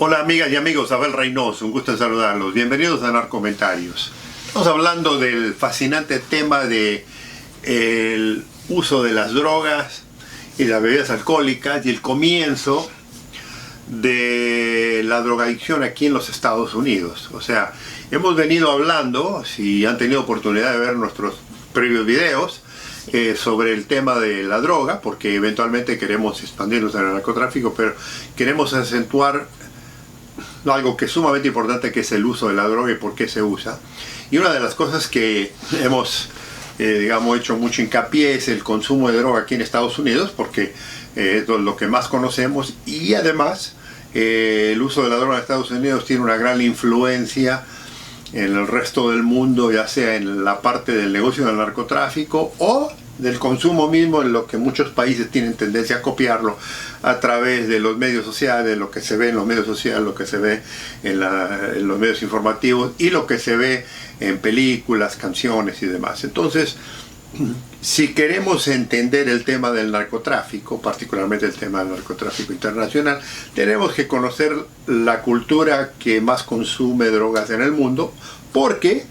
Hola amigas y amigos, Abel Reynoso, un gusto en saludarlos. Bienvenidos a Narcomentarios. Estamos hablando del fascinante tema de el uso de las drogas y las bebidas alcohólicas y el comienzo de la drogadicción aquí en los Estados Unidos. O sea, hemos venido hablando, si han tenido oportunidad de ver nuestros previos videos, sobre el tema de la droga, porque eventualmente queremos expandirnos en el narcotráfico, pero queremos acentuar algo que es sumamente importante, que es el uso de la droga y por qué se usa. Y una de las cosas que hemos hecho mucho hincapié es el consumo de droga aquí en Estados Unidos, porque es lo que más conocemos, y además el uso de la droga en Estados Unidos tiene una gran influencia en el resto del mundo, ya sea en la parte del negocio del narcotráfico o del consumo mismo, en lo que muchos países tienen tendencia a copiarlo a través de los medios sociales, lo que se ve en los medios sociales, lo que se ve en los medios informativos y lo que se ve en películas, canciones y demás. Entonces, si queremos entender el tema del narcotráfico, particularmente el tema del narcotráfico internacional, tenemos que conocer la cultura que más consume drogas en el mundo, porque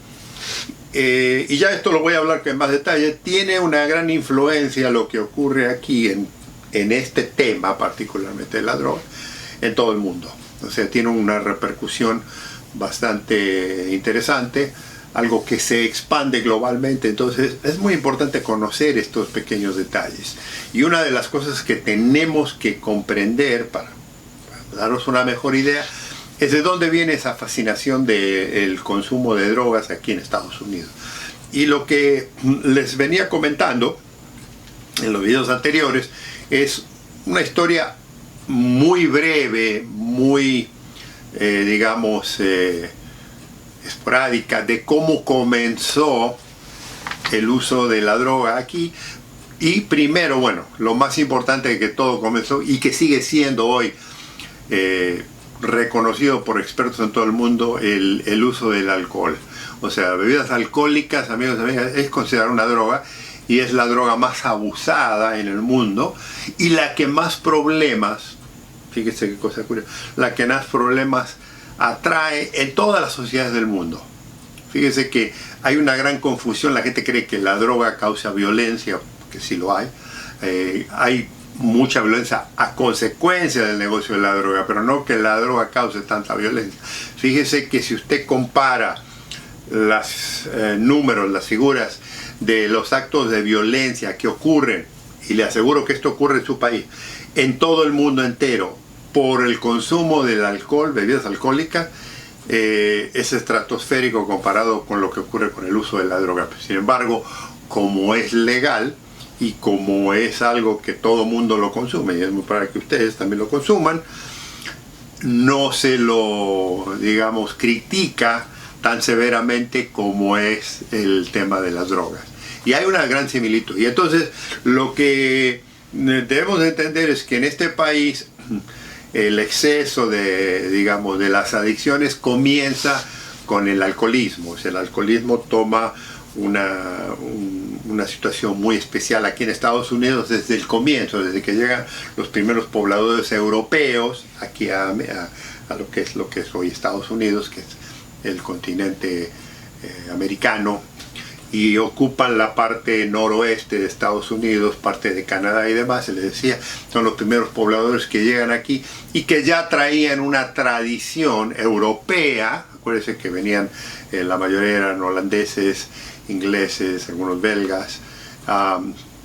y ya esto lo voy a hablar con más detalle, tiene una gran influencia lo que ocurre aquí en este tema, particularmente de la droga, en todo el mundo. O sea, tiene una repercusión bastante interesante, algo que se expande globalmente. Entonces es muy importante conocer estos pequeños detalles. Y una de las cosas que tenemos que comprender para daros una mejor idea es de dónde viene esa fascinación del consumo de drogas aquí en Estados Unidos. Y lo que les venía comentando en los videos anteriores es una historia muy breve, muy, esporádica, de cómo comenzó el uso de la droga aquí. Y primero, bueno, lo más importante es que todo comenzó y que sigue siendo hoy reconocido por expertos en todo el mundo, el uso del alcohol. O sea, bebidas alcohólicas, amigos y amigas, es considerada una droga y es la droga más abusada en el mundo y la que más problemas, fíjese qué cosa curiosa, la que más problemas atrae en todas las sociedades del mundo. Fíjese que hay una gran confusión, la gente cree que la droga causa violencia, que sí lo hay. Hay mucha violencia a consecuencia del negocio de la droga, pero no que la droga cause tanta violencia. Fíjese que si usted compara los números, las figuras de los actos de violencia que ocurren, y le aseguro que esto ocurre en su país, en todo el mundo entero, por el consumo del alcohol, bebidas alcohólicas, es estratosférico comparado con lo que ocurre con el uso de la droga. Sin embargo, como es legal y como es algo que todo mundo lo consume, y es muy para que ustedes también lo consuman, no se lo, critica tan severamente como es el tema de las drogas. Y hay una gran similitud. Y entonces lo que debemos entender es que en este país el exceso de las adicciones comienza con el alcoholismo. O sea, el alcoholismo toma una situación muy especial aquí en Estados Unidos desde el comienzo, desde que llegan los primeros pobladores europeos aquí a lo que es hoy Estados Unidos, que es el continente americano, y ocupan la parte noroeste de Estados Unidos, parte de Canadá y demás. Se les decía, son los primeros pobladores que llegan aquí y que ya traían una tradición europea. Acuérdense que venían, la mayoría eran holandeses, ingleses, algunos belgas,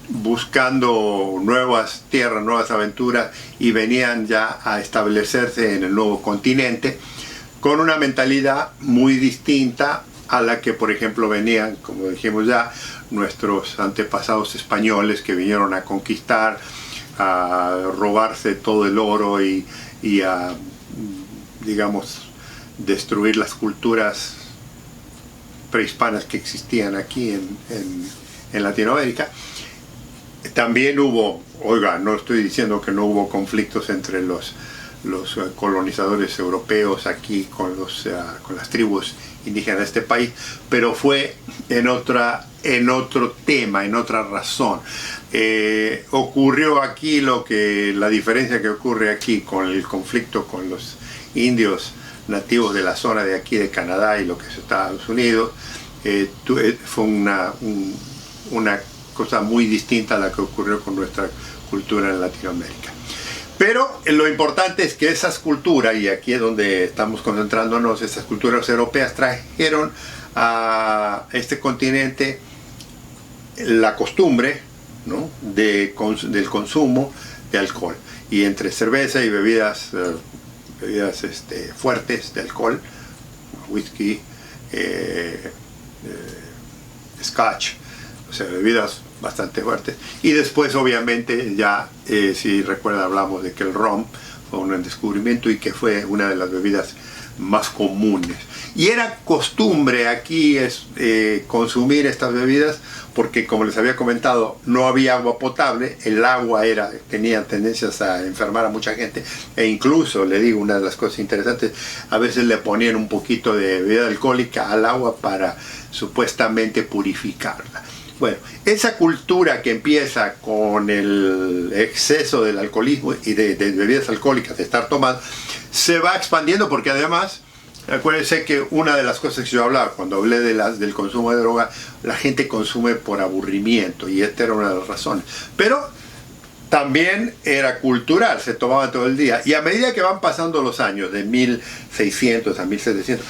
buscando nuevas tierras, nuevas aventuras, y venían ya a establecerse en el nuevo continente con una mentalidad muy distinta a la que, por ejemplo, venían, como dijimos ya, nuestros antepasados españoles, que vinieron a conquistar, a robarse todo el oro y a, destruir las culturas prehispanas que existían aquí en Latinoamérica. También hubo, no estoy diciendo que no hubo conflictos entre los colonizadores europeos aquí con las tribus indígenas de este país, pero fue en otro tema, en otra razón. ocurrió aquí la diferencia que ocurre aquí con el conflicto con los indios nativos de la zona de aquí de Canadá y lo que es Estados Unidos, fue una cosa muy distinta a la que ocurrió con nuestra cultura en Latinoamérica. Pero lo importante es que esas culturas, y aquí es donde estamos concentrándonos, esas culturas europeas trajeron a este continente la costumbre, ¿no?, del consumo de alcohol. Y entre cerveza y bebidas fuertes de alcohol, whisky, scotch, o sea, bebidas bastante fuertes. Y después, obviamente, ya, si recuerdan, hablamos de que el ron fue un descubrimiento y que fue una de las bebidas más comunes. Y era costumbre aquí consumir estas bebidas porque, como les había comentado, no había agua potable, el agua tenía tendencias a enfermar a mucha gente, e incluso, le digo, una de las cosas interesantes, a veces le ponían un poquito de bebida alcohólica al agua para supuestamente purificarla. Bueno, esa cultura que empieza con el exceso del alcoholismo y de bebidas alcohólicas, de estar tomando, se va expandiendo porque además, acuérdense que una de las cosas que yo hablaba cuando hablé del consumo de droga, la gente consume por aburrimiento y esta era una de las razones. Pero también era cultural, se tomaba todo el día. Y a medida que van pasando los años, de 1600 a 1700,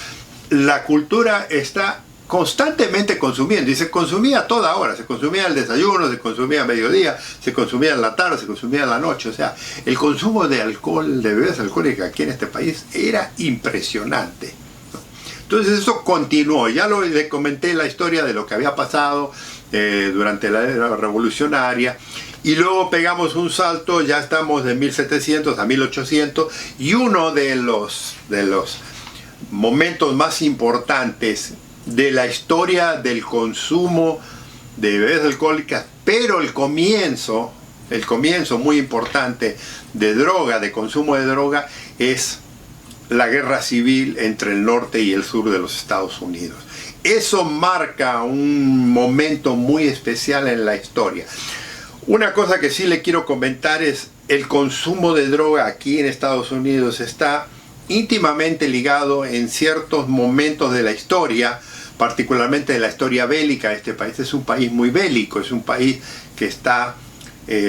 la cultura está constantemente consumiendo, y se consumía a toda hora, se consumía al desayuno, se consumía a mediodía, se consumía en la tarde, se consumía en la noche. O sea, el consumo de alcohol, de bebidas alcohólicas aquí en este país era impresionante, ¿no? Entonces eso continuó. Ya le comenté la historia de lo que había pasado durante la era revolucionaria, y luego pegamos un salto, ya estamos de 1700 a 1800, y uno de los momentos más importantes de la historia del consumo de bebidas alcohólicas, pero el comienzo muy importante de droga, de consumo de droga, es la guerra civil entre el norte y el sur de los Estados Unidos. Eso marca un momento muy especial en la historia. Una cosa que sí le quiero comentar es el consumo de droga aquí en Estados Unidos está íntimamente ligado en ciertos momentos de la historia, particularmente de la historia bélica. Este país es un país muy bélico, es un país que está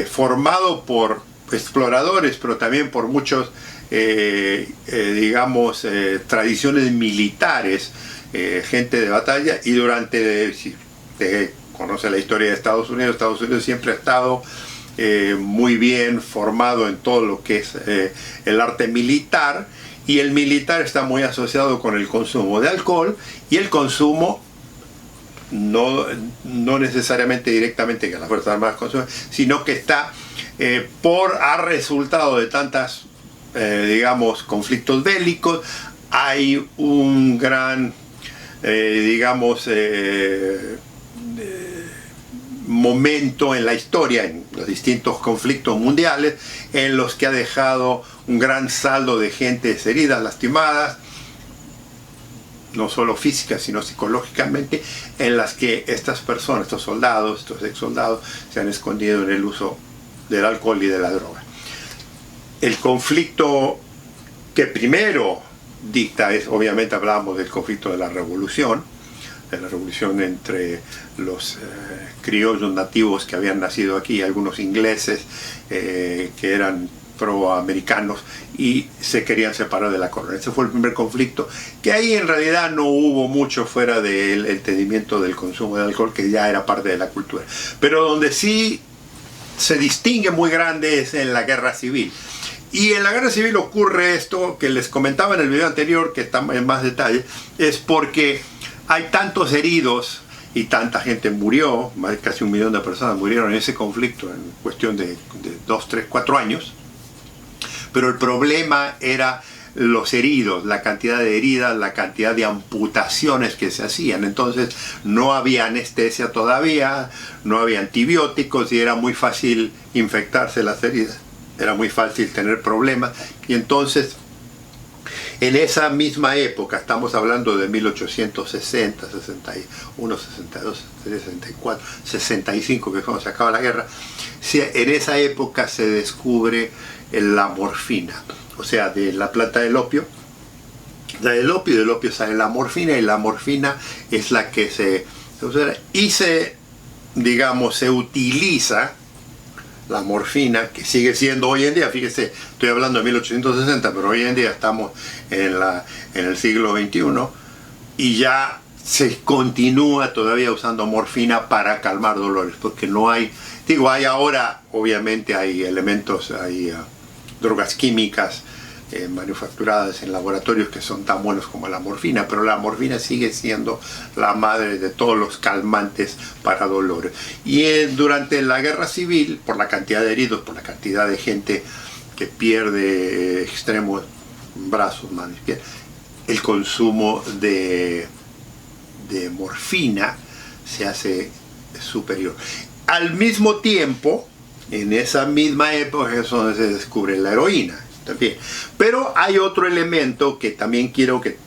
formado por exploradores, pero también por muchos, tradiciones militares, gente de batalla, y si usted conoce la historia de Estados Unidos siempre ha estado muy bien formado en todo lo que es el arte militar, y el militar está muy asociado con el consumo de alcohol, y el consumo no necesariamente directamente que las Fuerzas Armadas consumen, sino que está ha resultado de tantas conflictos bélicos. Hay un gran momento en la historia, en los distintos conflictos mundiales, en los que ha dejado un gran saldo de gentes heridas, lastimadas, no solo físicas sino psicológicamente, en las que estas personas, estos soldados, estos ex soldados, se han escondido en el uso del alcohol y de la droga. El conflicto que primero dicta obviamente hablábamos del conflicto de la revolución entre los criollos nativos que habían nacido aquí, algunos ingleses que eran proamericanos y se querían separar de la corona. Ese fue el primer conflicto, que ahí en realidad no hubo mucho fuera del entendimiento del consumo de alcohol, que ya era parte de la cultura. Pero donde sí se distingue muy grande es en la guerra civil. Y en la guerra civil ocurre esto que les comentaba en el video anterior, que está en más detalle, es porque hay tantos heridos y tanta gente murió, más de casi 1 millón de personas murieron en ese conflicto en cuestión de 2, 3, 4 años. Pero el problema era los heridos, la cantidad de heridas, la cantidad de amputaciones que se hacían. Entonces no había anestesia todavía, no había antibióticos y era muy fácil infectarse las heridas, era muy fácil tener problemas. Y entonces En esa misma época, estamos hablando de 1860, 61, 62, 63, 64, 65, que es cuando se acaba la guerra, en esa época se descubre la morfina, o sea, de la planta del opio. Del opio sale la morfina, y la morfina es la que se usa y digamos, se utiliza la morfina, que sigue siendo hoy en día, fíjese, estoy hablando de 1860, pero hoy en día estamos en el siglo XXI, y ya se continúa todavía usando morfina para calmar dolores, porque no hay, hay ahora, obviamente hay elementos, hay drogas químicas manufacturadas en laboratorios que son tan buenos como la morfina, pero la morfina sigue siendo la madre de todos los calmantes para dolores. Y durante la guerra civil, por la cantidad de heridos, por la cantidad de gente que pierde extremos, brazos, manos y pies, el consumo de morfina se hace superior. Al mismo tiempo, en esa misma época es donde se descubre la heroína también. Pero hay otro elemento que también quiero que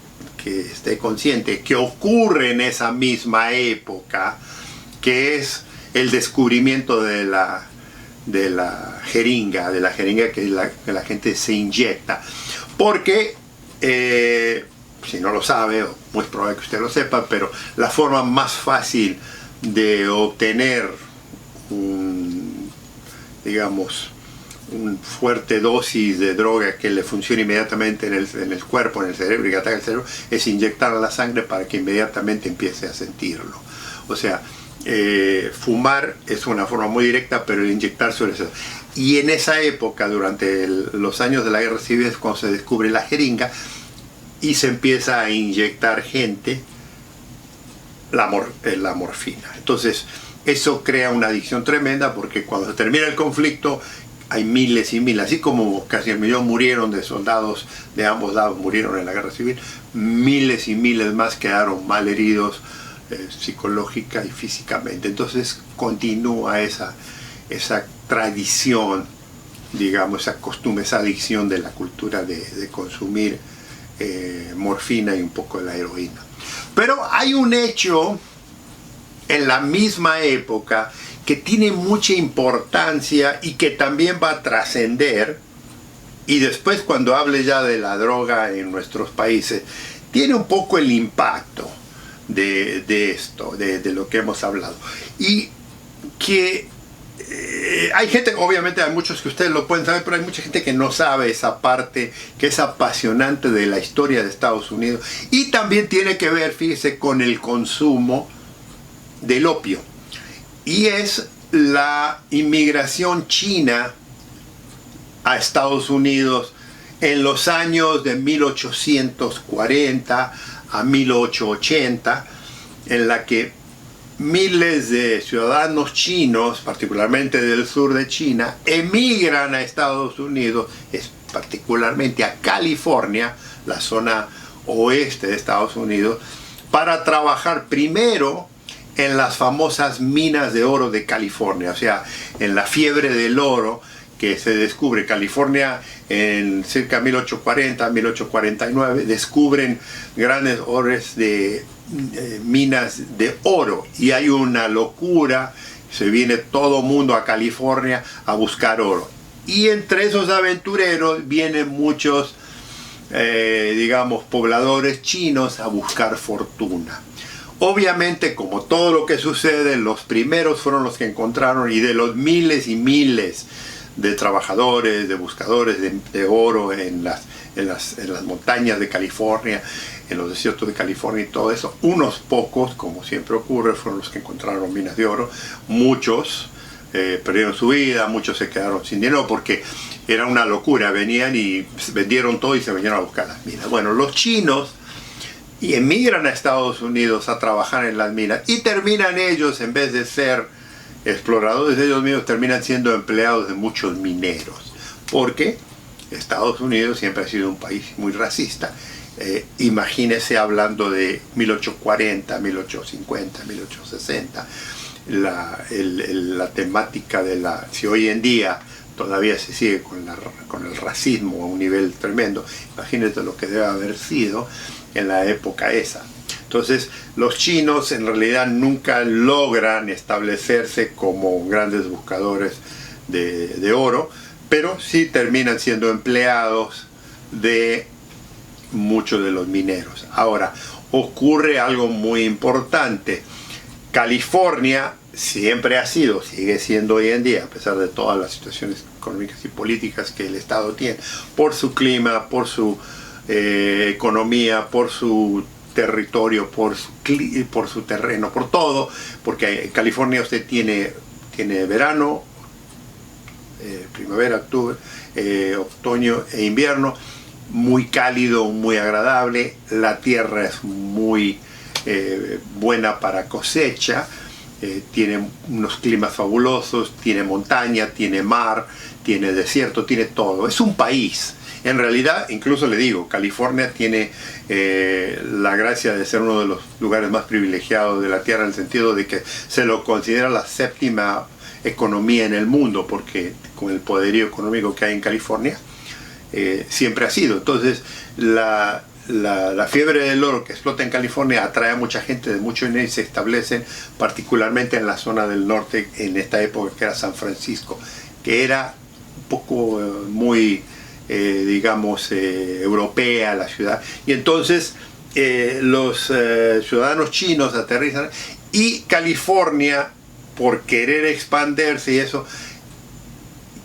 esté consciente, que ocurre en esa misma época, que es el descubrimiento de la jeringa que la gente se inyecta. Porque, si no lo sabe, o muy probable que usted lo sepa, pero la forma más fácil de obtener una fuerte dosis de droga que le funcione inmediatamente en el cuerpo, en el cerebro, y que ataque el cerebro, es inyectar a la sangre para que inmediatamente empiece a sentirlo. O sea, fumar es una forma muy directa, pero el inyectar suele ser. Y en esa época, durante los años de la guerra civil, es cuando se descubre la jeringa y se empieza a inyectar gente la morfina. Entonces, eso crea una adicción tremenda, porque cuando se termina el conflicto hay miles y miles, así como casi 1 millón murieron de soldados de ambos lados, murieron en la guerra civil, miles y miles más quedaron mal heridos psicológica y físicamente. Entonces continúa esa tradición, digamos, esa costumbre, esa adicción de la cultura de consumir morfina y un poco de la heroína. Pero hay un hecho en la misma época que tiene mucha importancia y que también va a trascender, y después, cuando hable ya de la droga en nuestros países, tiene un poco el impacto de esto, de lo que hemos hablado. Y que hay gente, obviamente hay muchos que ustedes lo pueden saber, pero hay mucha gente que no sabe esa parte que es apasionante de la historia de Estados Unidos, y también tiene que ver, fíjese, con el consumo del opio. Y es la inmigración china a Estados Unidos en los años de 1840 a 1880, en la que miles de ciudadanos chinos, particularmente del sur de China, emigran a Estados Unidos, particularmente a California, la zona oeste de Estados Unidos, para trabajar primero en las famosas minas de oro de California, o sea, en la fiebre del oro que se descubre. California en cerca de 1840, 1849, descubren grandes ores de minas de oro, y hay una locura, se viene todo mundo a California a buscar oro. Y entre esos aventureros vienen muchos, digamos, pobladores chinos a buscar fortuna. Obviamente, como todo lo que sucede, los primeros fueron los que encontraron, y de los miles y miles de trabajadores, de buscadores de oro en las montañas de California, en los desiertos de California y todo eso, unos pocos, como siempre ocurre, fueron los que encontraron minas de oro. Muchos perdieron su vida, muchos se quedaron sin dinero porque era una locura, venían y vendieron todo y se vinieron a buscar las minas. Bueno, los chinos y emigran a Estados Unidos a trabajar en las minas, y terminan ellos, en vez de ser exploradores de ellos mismos, terminan siendo empleados de muchos mineros, porque Estados Unidos siempre ha sido un país muy racista. Imagínese, hablando de 1840, 1850, 1860, la temática si hoy en día todavía se sigue con el racismo a un nivel tremendo. Imagínate lo que debe haber sido en la época esa. Entonces, los chinos en realidad nunca logran establecerse como grandes buscadores de oro, pero sí terminan siendo empleados de muchos de los mineros. Ahora, ocurre algo muy importante. California siempre ha sido, sigue siendo hoy en día, a pesar de todas las situaciones económicas y políticas que el Estado tiene, por su clima, por su economía, por su territorio, por su terreno, por todo, porque en California usted tiene verano, primavera, octubre, otoño e invierno, muy cálido, muy agradable, la tierra es muy buena para cosecha, tiene unos climas fabulosos, tiene montaña, tiene mar, tiene desierto, tiene todo. Es un país. En realidad, incluso le digo, California tiene la gracia de ser uno de los lugares más privilegiados de la Tierra, en el sentido de que se lo considera la séptima economía en el mundo, porque con el poderío económico que hay en California, siempre ha sido. Entonces, la fiebre del oro que explota en California atrae a mucha gente de mucho dinero y se establecen particularmente en la zona del norte, en esta época que era San Francisco, que era un poco muy, digamos, europea la ciudad. Y entonces los ciudadanos chinos aterrizan, y California, por querer expandirse y eso,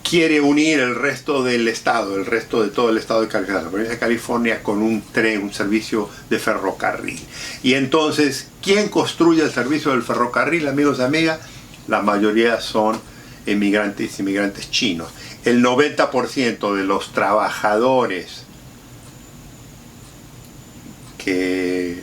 quiere unir el resto del estado, el resto de todo el estado de California, la provincia de California, con un tren, un servicio de ferrocarril. Y entonces, ¿quién construye el servicio del ferrocarril, amigos y amigas? La mayoría son inmigrantes chinos. El 90% de los trabajadores que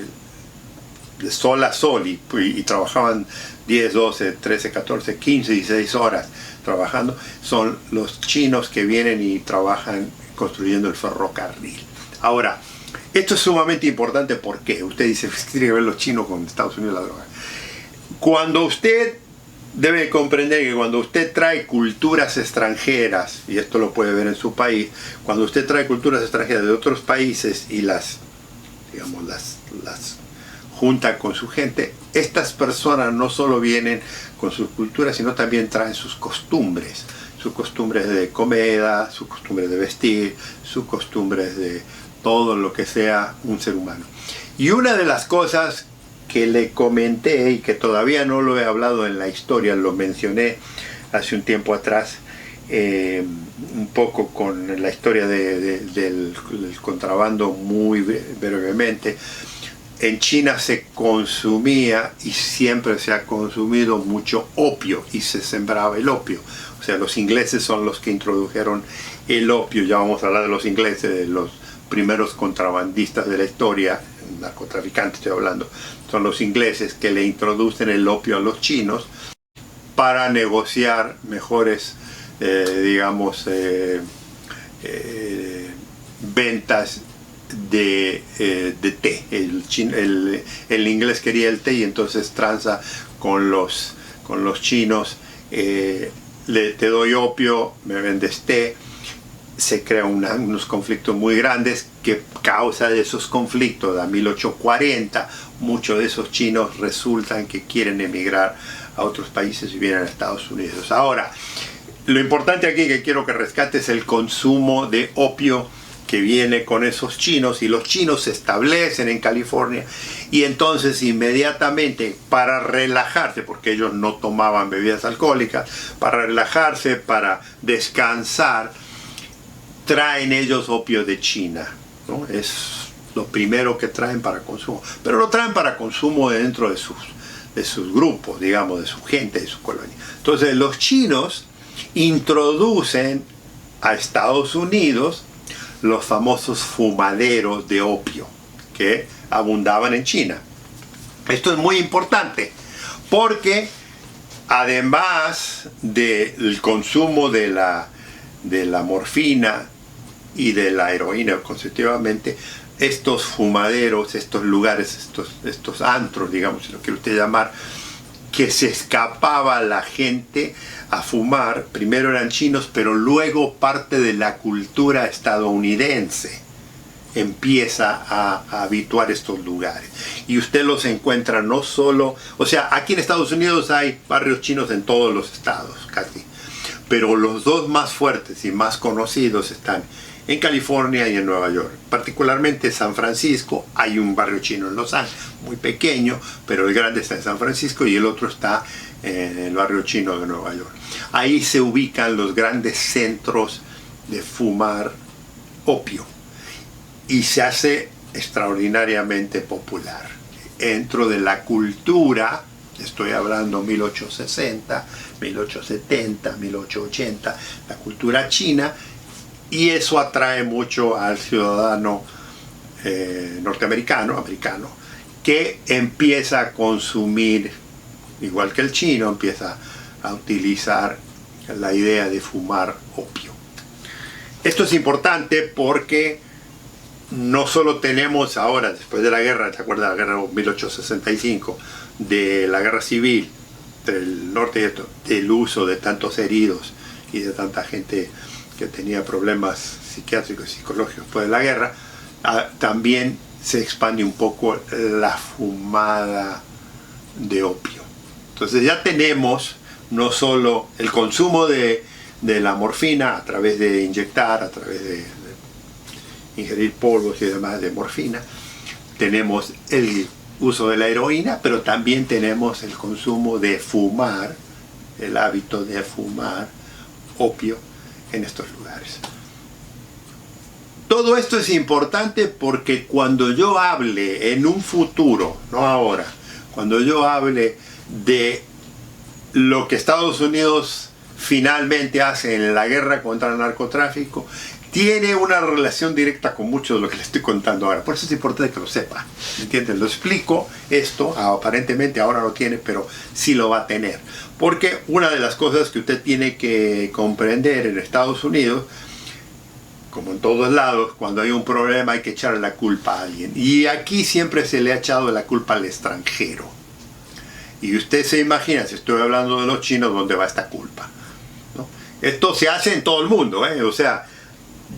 de sol a sol y trabajaban 10, 12, 13, 14, 15, 16 horas trabajando, son los chinos que vienen y trabajan construyendo el ferrocarril. Ahora, esto es sumamente importante porque usted dice, ¿qué tiene que ver los chinos con Estados Unidos y la droga? Cuando usted debe comprender que cuando usted trae culturas extranjeras, y esto lo puede ver en su país, cuando usted trae culturas extranjeras de otros países y las junta con su gente, estas personas no solo vienen con sus culturas, sino también traen sus costumbres de comida, sus costumbres de vestir, sus costumbres de todo lo que sea un ser humano. Y una de las cosas que le comenté y que todavía no lo he hablado en la historia, lo mencioné hace un tiempo atrás, un poco con la historia del contrabando muy brevemente. En China se consumía y siempre se ha consumido mucho opio y se sembraba el opio. O sea, los ingleses son los que introdujeron el opio. Ya vamos a hablar de los ingleses, de los primeros contrabandistas de la historia, narcotraficantes estoy hablando. Son los ingleses que le introducen el opio a los chinos para negociar mejores, ventas de té. El inglés quería el té y entonces tranza con los chinos, te doy opio, me vendes té. Se crean unos conflictos muy grandes que causa de esos conflictos a 1840 muchos de esos chinos resultan que quieren emigrar a otros países y vienen a Estados Unidos. Ahora, lo importante aquí que quiero que rescate es el consumo de opio que viene con esos chinos, y los chinos se establecen en California y entonces inmediatamente, para relajarse, porque ellos no tomaban bebidas alcohólicas, para relajarse, para descansar, traen ellos opio de China, ¿no? Es lo primero que traen para consumo, pero lo traen para consumo dentro de sus grupos, digamos, de su gente, de su colonia. Entonces los chinos introducen a Estados Unidos los famosos fumaderos de opio que abundaban en China. Esto es muy importante porque además del consumo de la morfina y de la heroína consecutivamente, estos fumaderos, estos lugares, estos antros, digamos, si lo quiere usted llamar, que se escapaba la gente a fumar. Primero eran chinos, pero luego parte de la cultura estadounidense empieza a habituar estos lugares. Y usted los encuentra no solo, o sea, aquí en Estados Unidos hay barrios chinos en todos los estados, casi. Pero los dos más fuertes y más conocidos están en California y en Nueva York. Particularmente San Francisco, hay un barrio chino en Los Ángeles, muy pequeño, pero el grande está en San Francisco y el otro está en el barrio chino de Nueva York. Ahí se ubican los grandes centros de fumar opio y se hace extraordinariamente popular. Dentro de la cultura, estoy hablando 1860, 1870, 1880, la cultura china, y eso atrae mucho al ciudadano norteamericano, americano, que empieza a consumir, igual que el chino, empieza a utilizar la idea de fumar opio. Esto es importante porque no solo tenemos ahora, después de la guerra, ¿te acuerdas de la guerra de 1865, de la guerra civil del norte, del uso de tantos heridos y de tanta gente que tenía problemas psiquiátricos y psicológicos después de la guerra, también se expande un poco la fumada de opio. Entonces ya tenemos no solo el consumo de la morfina a través de inyectar, a través de ingerir polvos y demás de morfina, tenemos el uso de la heroína, pero también tenemos el consumo de fumar, el hábito de fumar opio en estos lugares. Todo esto es importante porque cuando yo hable en un futuro, no ahora, cuando yo hable de lo que Estados Unidos finalmente hace en la guerra contra el narcotráfico, tiene una relación directa con mucho de lo que le estoy contando ahora. Por eso es importante que lo sepa. ¿Entienden? Lo explico, esto aparentemente ahora no tiene, pero sí lo va a tener. Porque una de las cosas que usted tiene que comprender en Estados Unidos, como en todos lados, cuando hay un problema hay que echarle la culpa a alguien. Y aquí siempre se le ha echado la culpa al extranjero. Y usted se imagina, si estoy hablando de los chinos, ¿dónde va esta culpa? ¿No? Esto se hace en todo el mundo, ¿eh? O sea,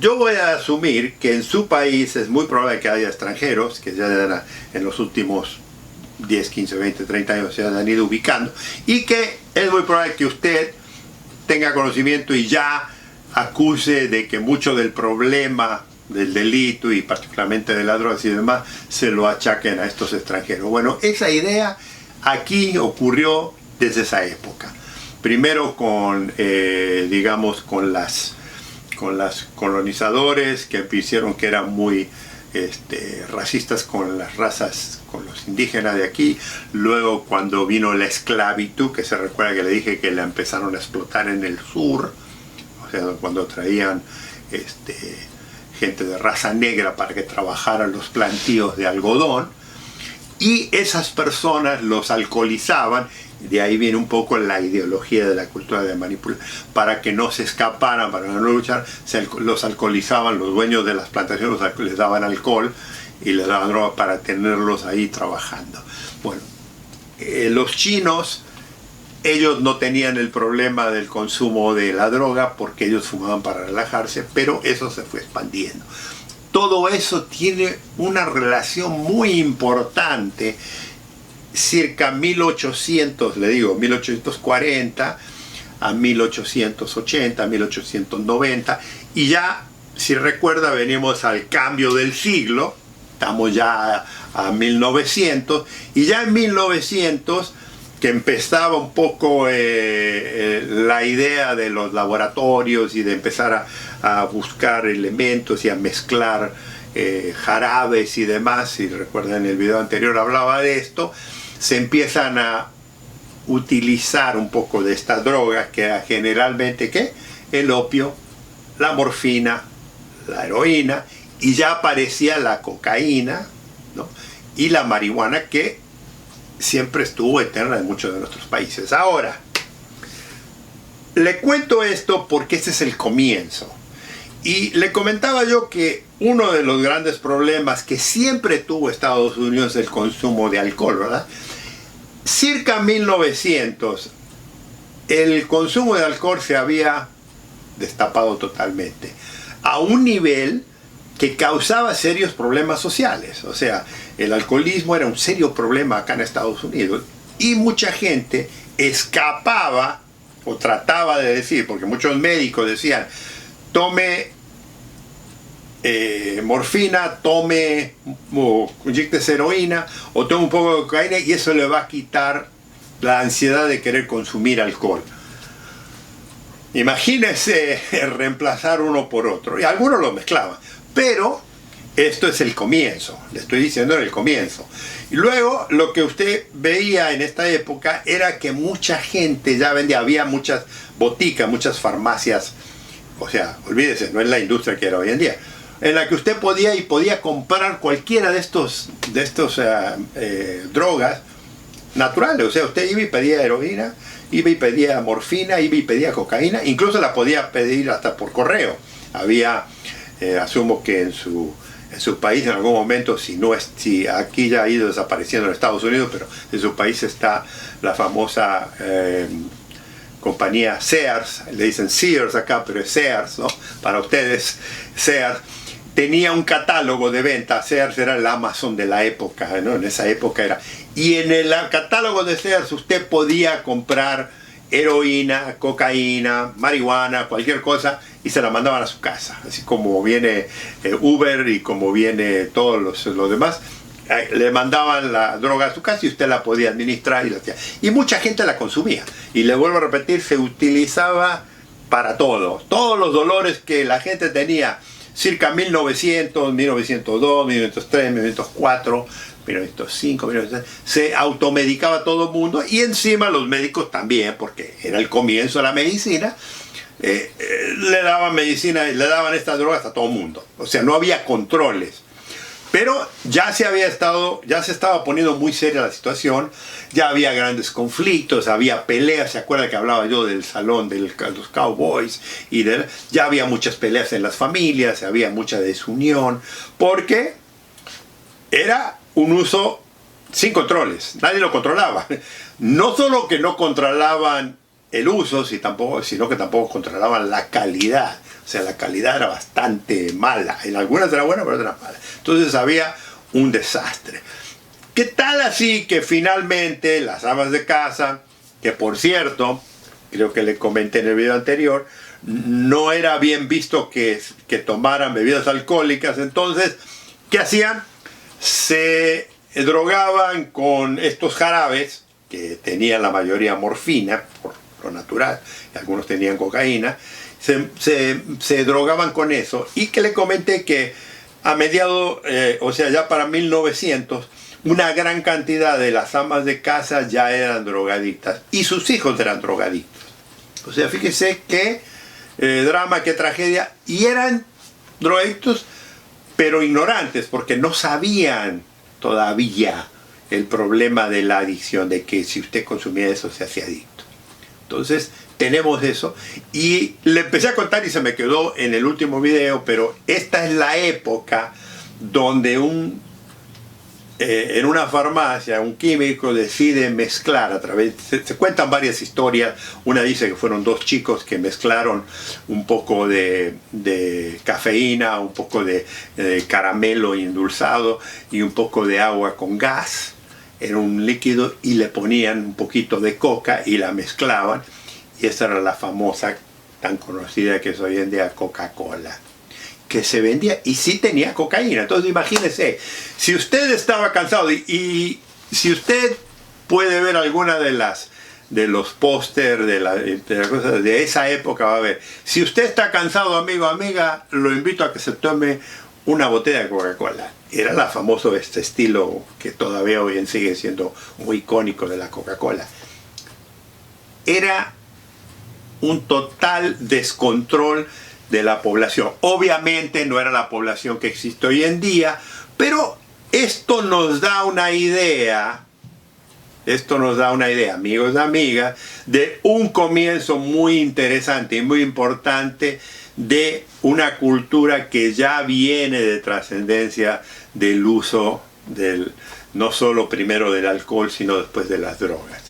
yo voy a asumir que en su país es muy probable que haya extranjeros que ya en los últimos 10, 15, 20, 30 años se han ido ubicando y que es muy probable que usted tenga conocimiento y ya acuse de que mucho del problema del delito y particularmente de las drogas y demás se lo achaquen a estos extranjeros. Bueno, esa idea aquí ocurrió desde esa época. Primero con, digamos, con las colonizadores que hicieron que eran muy racistas con las razas, con los indígenas de aquí. Luego cuando vino la esclavitud, que se recuerda que le dije que la empezaron a explotar en el sur, o sea, cuando traían gente de raza negra para que trabajaran los plantíos de algodón, y esas personas los alcoholizaban. De ahí viene un poco la ideología de la cultura de manipular. Para que no se escaparan, para no luchar, los alcoholizaban, los dueños de las plantaciones les daban alcohol y les daban droga para tenerlos ahí trabajando. Bueno, los chinos, ellos no tenían el problema del consumo de la droga porque ellos fumaban para relajarse, pero eso se fue expandiendo. Todo eso tiene una relación muy importante circa 1800, le digo, 1840 a 1880, 1890, y ya, si recuerda, venimos al cambio del siglo, estamos ya a 1900, y ya en 1900, que empezaba un poco la idea de los laboratorios y de empezar a buscar elementos y a mezclar jarabes y demás, si recuerdan en el video anterior hablaba de esto, se empiezan a utilizar un poco de estas drogas que era generalmente ¿qué? El opio, la morfina, la heroína, y ya aparecía la cocaína, ¿no? Y la marihuana, que siempre estuvo eterna en muchos de nuestros países. Ahora, le cuento esto porque este es el comienzo. Y le comentaba yo que uno de los grandes problemas que siempre tuvo Estados Unidos es el consumo de alcohol, ¿verdad? Circa 1900, el consumo de alcohol se había destapado totalmente, a un nivel que causaba serios problemas sociales. O sea, el alcoholismo era un serio problema acá en Estados Unidos y mucha gente escapaba o trataba de decir, porque muchos médicos decían, tome morfina, tome o inyectes heroína o tome un poco de cocaína y eso le va a quitar la ansiedad de querer consumir alcohol. Imagínense reemplazar uno por otro, y algunos lo mezclaban, pero esto es el comienzo, le estoy diciendo en el comienzo. Y luego lo que usted veía en esta época era que mucha gente ya vendía, había muchas boticas, muchas farmacias, o sea, olvídese, no es la industria que era hoy en día, en la que usted podía comprar cualquiera de estos drogas naturales. O sea, usted iba y pedía heroína, iba y pedía morfina, iba y pedía cocaína, incluso la podía pedir hasta por correo. Había, asumo que en su país en algún momento, si aquí ya ha ido desapareciendo en Estados Unidos, pero en su país está la famosa compañía Sears, le dicen Sears acá, pero es Sears, ¿no? Para ustedes, Sears. Tenía un catálogo de venta. Sears era el Amazon de la época, ¿no? En esa época era. Y en el catálogo de Sears usted podía comprar heroína, cocaína, marihuana, cualquier cosa, y se la mandaban a su casa. Así como viene Uber y como viene todos los demás, le mandaban la droga a su casa y usted la podía administrar y la hacía. Y mucha gente la consumía. Y le vuelvo a repetir, se utilizaba para todo. Todos los dolores que la gente tenía circa 1900, 1902, 1903, 1904, 1905, 1906, se automedicaba todo el mundo y encima los médicos también, porque era el comienzo de la medicina, le daban medicina, le daban estas drogas a todo el mundo. O sea, no había controles. Pero ya se estaba poniendo muy seria la situación, ya había grandes conflictos, había peleas. ¿Se acuerda que hablaba yo del salón de los cowboys? Ya había muchas peleas en las familias, había mucha desunión, porque era un uso sin controles, nadie lo controlaba. No solo que no controlaban el uso, sino que tampoco controlaban la calidad. O sea, la calidad era bastante mala. En algunas era buena, pero otras mala. Entonces había un desastre. ¿Qué tal así que finalmente las amas de casa, que por cierto, creo que le comenté en el video anterior, no era bien visto que tomaran bebidas alcohólicas? Entonces, ¿qué hacían? Se drogaban con estos jarabes, que tenían la mayoría morfina, por lo natural, y algunos tenían cocaína. Se drogaban con eso, y que le comenté que a mediados, o sea, ya para 1900, una gran cantidad de las amas de casa ya eran drogadictas y sus hijos eran drogadictos. O sea, fíjese qué drama, qué tragedia, y eran drogadictos pero ignorantes, porque no sabían todavía el problema de la adicción, de que si usted consumía eso se hacía adicto. Entonces tenemos eso, y le empecé a contar y se me quedó en el último video, pero esta es la época donde en una farmacia un químico decide mezclar se cuentan varias historias. Una dice que fueron dos chicos que mezclaron un poco de cafeína, un poco de caramelo endulzado y un poco de agua con gas en un líquido, y le ponían un poquito de coca y la mezclaban. Y esa era la famosa, tan conocida que es hoy en día, Coca-Cola, que se vendía y sí tenía cocaína. Entonces imagínese, si usted estaba cansado y si usted puede ver alguna de los pósters de las cosas de esa época, va a ver. Si usted está cansado, amigo, amiga, lo invito a que se tome una botella de Coca-Cola. Era la famoso estilo que todavía hoy en sigue siendo muy icónico de la Coca-Cola. Era un total descontrol de la población. Obviamente no era la población que existe hoy en día, pero esto nos da una idea, amigos y amigas, de un comienzo muy interesante y muy importante de una cultura que ya viene de trascendencia del uso no solo primero del alcohol, sino después de las drogas.